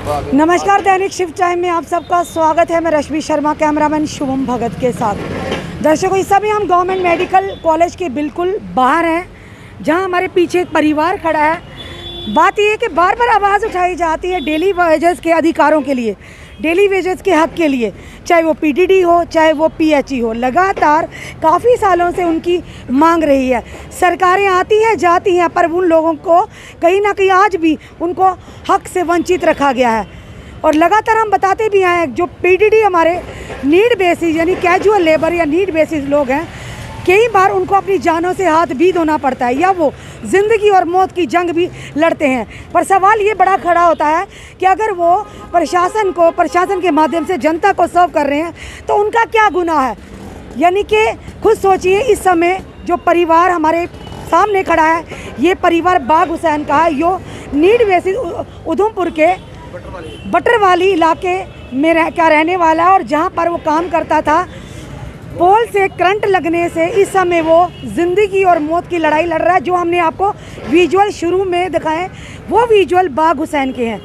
नमस्कार, दैनिक shift time में आप सबका स्वागत है। मैं रश्मि शर्मा, कैमरामैन शुभम भगत के साथ। दर्शकों, इस समय हम गवर्नमेंट मेडिकल कॉलेज के बिल्कुल बाहर हैं, जहां हमारे पीछे एक परिवार खड़ा है। बात यह है कि बार बार आवाज़ उठाई जाती है डेली वेजेस के अधिकारों के लिए, डेली वेजेस के हक के लिए, चाहे वो पीडीडी हो चाहे वो पीएचई हो। लगातार काफ़ी सालों से उनकी मांग रही है। सरकारें आती हैं जाती हैं, पर उन लोगों को कहीं ना कहीं आज भी उनको हक से वंचित रखा गया है। और लगातार हम बताते भी आए, जो पीडीडी हमारे नीड बेसिस यानी कैजुअल लेबर या नीड बेसिस लोग हैं, कई बार उनको अपनी जानों से हाथ भी धोना पड़ता है या वो ज़िंदगी और मौत की जंग भी लड़ते हैं। पर सवाल ये बड़ा खड़ा होता है कि अगर वो प्रशासन के माध्यम से जनता को सर्व कर रहे हैं तो उनका क्या गुनाह है। यानी कि खुद सोचिए, इस समय जो परिवार हमारे सामने खड़ा है, ये परिवार बाग हुसैन का है। यो नीड बेसिस उधमपुर के बटरवाली इलाके में रहने वाला है। और जहाँ पर वो काम करता था, पोल से करंट लगने से इस समय वो ज़िंदगी और मौत की लड़ाई लड़ रहा है। जो हमने आपको विजुअल शुरू में दिखाए, वो विजुअल बाग हुसैन के हैं।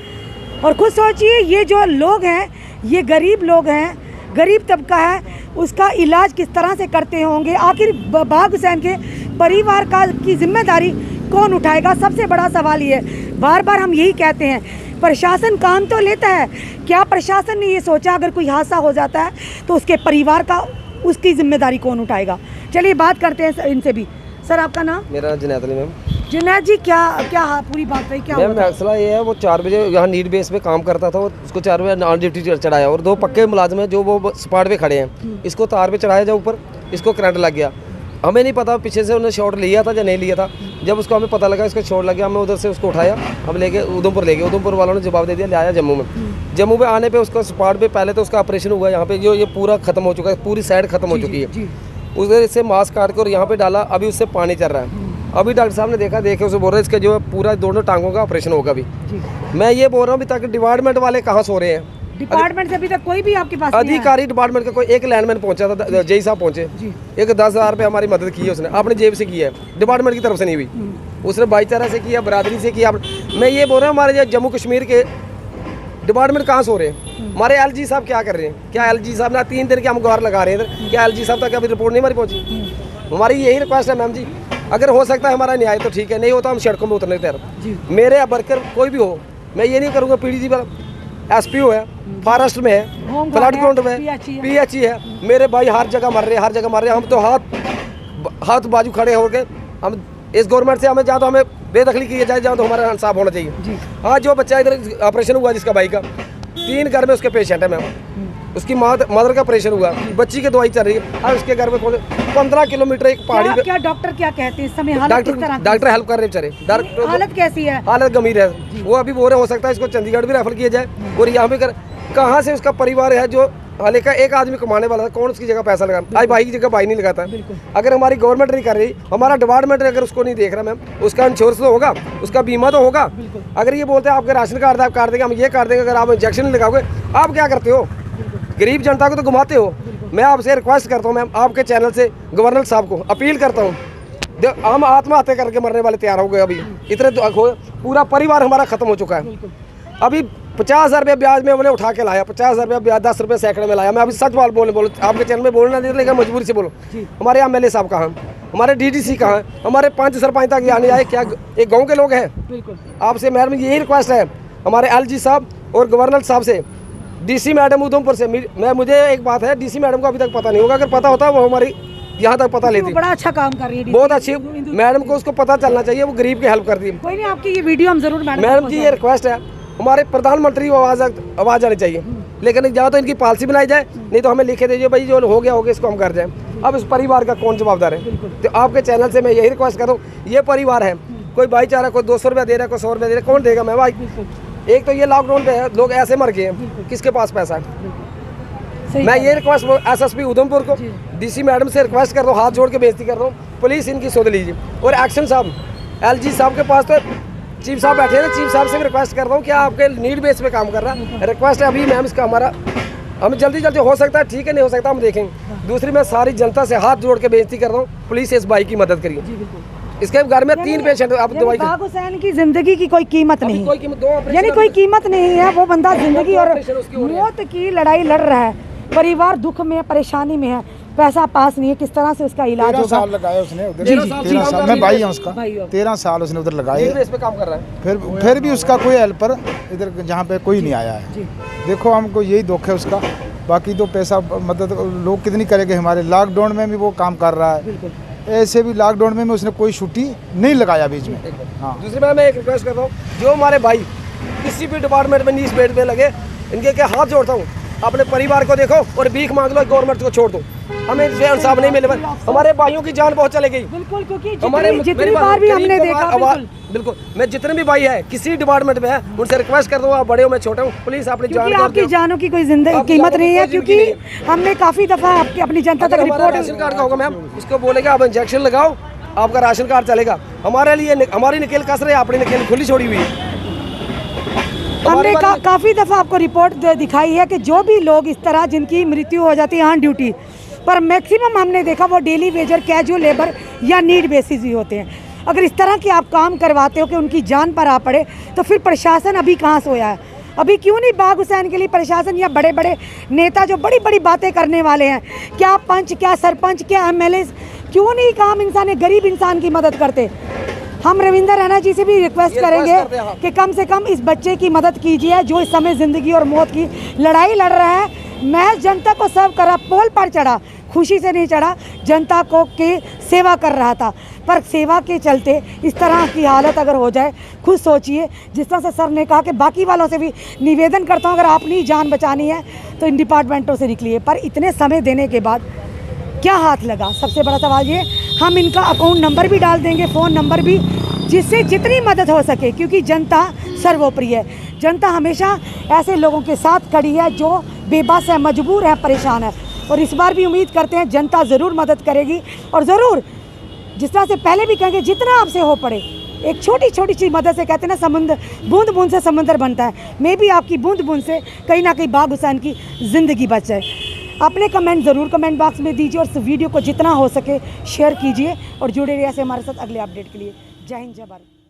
और खुद सोचिए, ये जो लोग हैं ये गरीब लोग हैं, गरीब तबका है, उसका इलाज किस तरह से करते होंगे। आखिर बाग हुसैन के परिवार की जिम्मेदारी कौन उठाएगा, सबसे बड़ा सवाल ये है। बार बार हम यही कहते हैं, प्रशासन काम तो लेता है, क्या प्रशासन ने ये सोचा अगर कोई हादसा हो जाता है तो उसके परिवार का उसकी जिम्मेदारी कौन उठाएगा। चलिए बात करते हैं इनसे भी। सर, आपका नाम? मेरा जुनैद अली मैम। जुनैद जी, क्या पूरी बात रही, क्या मैम मसला ये है, वो 4 बजे यहाँ नीड बेस पे काम करता था, उसको 4 बजे ऑन ड्यूटी चढ़ाया और 2 पक्के मुलाजिम हैं जो वो स्पॉट पे खड़े हैं। इसको तार पे चढ़ाया जा ऊपर, इसको करंट लग गया। हमें नहीं पता पीछे से उन्होंने शॉट लिया था या नहीं लिया था। जब उसको हमें पता लगा इसको शॉट लग गया, हमें उधर से उसको उठाया, हम लेके उधमपुर ले गए। उधमपुर वालों ने जवाब दे दिया, ले आया जम्मू में। जम्मू में आने पे उसका स्पॉट पे पहले तो उसका ऑपरेशन हुआ। यहाँ पे जो ये पूरा खत्म हो चुका है, पूरी साइड खत्म हो चुकी है। उधर से मास्क काट कर यहाँ पे डाला, अभी उससे पानी चल रहा है। अभी डॉक्टर साहब ने देखे उसे बोल रहे हैं इसके जो है पूरा दोनों टांगों का ऑपरेशन होगा अभी। मैं ये बोल रहा हूँ अभी तक डिपार्टमेंट वाले कहाँ सो रहे हैं। डिपार्टमेंट से अभी तक कोई भी आपके पास अधिकारी डिपार्टमेंट का कोई एक लैंडमैन पहुंचा था, जेई साहब पहुंचे, एक 10,000 रुपये हमारी मदद की है उसने, अपने जेब से किया है, डिपार्टमेंट की तरफ से नहीं हुई। उसने भाईचारा से किया, बरादरी से किया। मैं ये बोल रहा हूँ, हमारे जम्मू कश्मीर के डिपार्टमेंट कहाँ सो रहे हैं। हमारे एलजी साहब क्या कर रहे हैं? क्या एलजी साहब ने 3 दिन के हम गुहार लगा रहे हैं, क्या एलजी साहब तक अभी रिपोर्ट नहीं हमारी पहुंची? हमारी यही रिक्वेस्ट है मैम जी, अगर हो सकता है हमारा न्याय तो ठीक है, नहीं होता हम सड़कों में उतरने तैयार। मेरे वर्कर कोई भी हो, मैं ये नहीं करूँगा पीडीजी वाला, एसपीओ है, फॉरेस्ट में है, फ्लड ग्राउंड में पीएचई है, मेरे भाई हर जगह मर रहे हैं, हर जगह मर रहे हैं। हम तो हाथ बाजू खड़े हो गए। हम इस गवर्नमेंट से हमें जहाँ तो हमें बेदखली की जाए, जहाँ तो हमारा इंसाफ होना चाहिए। आज जो बच्चा इधर ऑपरेशन हुआ जिसका भाई का, 3 घर में उसके पेशेंट है मैम, उसकी मदर का ऑपरेशन हुआ, बच्ची की दवाई चल रही है। और उसके घर में 15 किलोमीटर एक पहाड़ी पे। क्या डॉक्टर क्या कहते हैं इस समय? डॉक्टर हेल्प कर रहे हैं बेचारे। हालत कैसी है? हालत गंभीर है। वो अभी बोल रहे हो सकता है इसको चंडीगढ़ भी रेफर किया जाए। और यहाँ पे कहाँ से उसका परिवार है जो हाले का एक आदमी कमाने वाला था, कौन उसकी जगह पैसा लगा? आज भाई की जगह भाई नहीं लगाता। अगर हमारी गवर्नमेंट नहीं कर रही, हमारा डिपार्टमेंट अगर उसको नहीं देख रहा मैम, उसका इंश्योरेंस तो होगा, उसका बीमा तो होगा। अगर ये बोलते हैं आपके राशन कार्ड आप काट देंगे, हम ये काट देंगे, अगर आप इंजेक्शन नहीं लगाओगे, आप क्या करते हो? गरीब जनता को तो घुमाते हो। मैं आपसे रिक्वेस्ट करता हूँ मैम, आपके चैनल से गवर्नर साहब को अपील करता हूँ, हम आत्महत्या करके मरने वाले तैयार हो गए। अभी इतने पूरा परिवार हमारा खत्म हो चुका है। अभी 50,000 रुपये ब्याज में उन्हें उठा के लाया, 50,000 रुपये ब्याज 10 रुपये सैकड़े में लाया। मैं अभी सच बात बोलो आपके चैनल में बोलना नहीं, लेकिन मजबूरी से बोलो। हमारे एमएलए साहब कहाँ, हमारे डीडीसी कहाँ है, हमारे 5 सरपंच तक आने आए क्या? एक गाँव के लोग हैं। आपसे मैडम यही रिक्वेस्ट है हमारे एलजी साहब और गवर्नर साहब से, डीसी मैडम उधमपुर से। मुझे एक बात है, डीसी मैडम को अभी तक पता नहीं होगा, अगर पता होता वो हमारी यहाँ तक पता लेती। बड़ा अच्छा काम कर रही है, बहुत अच्छी मैडम को, उसको पता चलना चाहिए, वो गरीब की हेल्प करती है। कोई नहीं, आपकी ये वीडियो हम जरूर मैडम जी ये रिक्वेस्ट है, हमारे प्रधानमंत्री को आवाज़ आनी चाहिए। लेकिन या तो इनकी पॉलिसी बनाई जाए, नहीं तो हमें लिखे दीजिए भाई जो हो गया इसको हम कर जाएं। अब इस परिवार का कौन जवाबदार है? तो आपके चैनल से मैं यही रिक्वेस्ट कर रहा हूँ, ये परिवार है, कोई भाईचारा, कोई 200 रुपया दे रहा है, कोई 100 रुपया दे रहा है, कौन देगा मैं भाई? एक तो ये लॉकडाउन पे है, लोग ऐसे मर गए हैं, किसके पास पैसा है? मैं ये रिक्वेस्ट एसएसपी उधमपुर को, डीसी मैडम से रिक्वेस्ट कर रहा हूँ, हाथ जोड़ के बेइज्जती कर रहा हूँ, प्लीज़ इनकी सुध लीजिए। और एक्शन साहब, एलजी साहब के पास तो चीफ साहब बैठे हैं, चीफ साहब से भी रिक्वेस्ट कर रहा हूँ, क्या आपके नीड बेस पे काम कर रहा है? रिक्वेस्ट है अभी मैम, इसका हमारा हम जल्दी हो सकता है ठीक है, नहीं हो सकता हम देखेंगे। दूसरी मैं सारी जनता से हाथ जोड़ के बेइज्जती कर रहा हूँ, प्लीज़ इस भाई की मदद करिए। इसके घर में 3 पेशेंट अब दवाई बाग हुसैन की जिंदगी की कोई कीमत नहीं, कोई कीमत 2 ऑपरेशन यानी कोई कीमत नहीं है। वो बंदा जिंदगी और ऑपरेशन उसकी हो रही है। मौत की लड़ाई लड़ रहा है, परिवार दुख में परेशानी में है, पैसा पास नहीं है, किस तरह से उसका इलाज 13 होगा। साल लगाए उसने उधर। 13 साल मैं भाई हूँ उसका। भाई हो। 13 साल उसने उधर लगाए, इस पे काम कर रहा है। फिर भी उसका कोई हेल्पर इधर जहाँ पे कोई नहीं आया है। जी। देखो हमको यही दुख है उसका, बाकी तो पैसा मदद लोग कितनी करेंगे। हमारे लॉकडाउन में भी वो काम कर रहा है, बिल्कुल। ऐसे भी लॉकडाउन में उसने कोई छुट्टी नहीं लगाया बीच में। हाँ, दूसरी बात मैं एक रिक्वेस्ट करता हूँ, जो हमारे भाई किसी भी डिपार्टमेंट में नीस बेड पे लगे, इनके के हाथ जोड़ता हूँ, अपने परिवार को देखो और भीख मांग लो, गवर्नमेंट को छोड़ दो। हमें इंसाफ नहीं मिले, हमारे भाइयों की जान बहुत चले गई। बिल्कुल, क्योंकि हमारे जितनी बार भी हमने देखा, बिल्कुल मैं जितने भी भाई है किसी डिपार्टमेंट में है, उनसे रिक्वेस्ट करता हूँ, आप बड़े हो मैं छोटा हूँ, प्लीज अपनी जान क्योंकि आपकी जानों की कोई जिंदगी आपकी कीमत जानों की नहीं है। कोई क्योंकि जिंदगी हमने काफी दफा अपनी जनता तक रिपोर्ट रिपोर्ट राशन कार्ड का होगा मैम, उसको बोलेगा आप इंजेक्शन लगाओ, आपका राशन कार्ड चलेगा। हमारे लिए हमारी निकेल कस रहे, अपनी निकेल खुली छोड़ी हुई है। हमने काफ़ी दफ़ा आपको रिपोर्ट दिखाई है कि जो भी लोग इस तरह जिनकी मृत्यु हो जाती है ऑन ड्यूटी पर, मैक्सिमम हमने देखा वो डेली वेजर, कैजुअल लेबर या नीड बेसिस ही होते हैं। अगर इस तरह के आप काम करवाते हो कि उनकी जान पर आ पड़े, तो फिर प्रशासन अभी कहाँ सोया है? अभी क्यों नहीं बाग हुसैन के लिए प्रशासन या बड़े बड़े नेता जो बड़ी बड़ी बातें करने वाले हैं, क्या पंच, क्या सरपंच, क्या MLA, क्यों नहीं काम इंसान, गरीब इंसान की मदद करते? हम रविंदर रैना जी से भी रिक्वेस्ट करेंगे कि कम से कम इस बच्चे की मदद कीजिए जो इस समय ज़िंदगी और मौत की लड़ाई लड़ रहा है। मैं जनता को सर्व करा, पोल पर चढ़ा, खुशी से नहीं चढ़ा, जनता को के सेवा कर रहा था, पर सेवा के चलते इस तरह की हालत अगर हो जाए, खुद सोचिए। जिस तरह से सर ने कहा कि बाकी वालों से भी निवेदन करता हूँ, अगर अपनी जान बचानी है तो इन डिपार्टमेंटों से निकलिए। पर इतने समय देने के बाद क्या हाथ लगा? सबसे बड़ा सवाल ये। हम इनका अकाउंट नंबर भी डाल देंगे, फ़ोन नंबर भी, जिससे जितनी मदद हो सके, क्योंकि जनता सर्वोपरि है। जनता हमेशा ऐसे लोगों के साथ खड़ी है जो बेबस है, मजबूर है, परेशान है। और इस बार भी उम्मीद करते हैं जनता ज़रूर मदद करेगी और ज़रूर, जिस तरह से पहले भी कहेंगे, जितना आपसे हो पड़े, एक छोटी छोटी सी मदद से, कहते हैं ना समुद्र, बूंद बूंद से समंदर बनता है। मे भी आपकी बूंद बूंद से कहीं ना कहीं बाग हुसैन की ज़िंदगी बच जाए। अपने कमेंट ज़रूर कमेंट बॉक्स में दीजिए और इस वीडियो को जितना हो सके शेयर कीजिए और जुड़े रहिए ऐसे हमारे साथ अगले अपडेट के लिए। जय हिंद, जय भारत।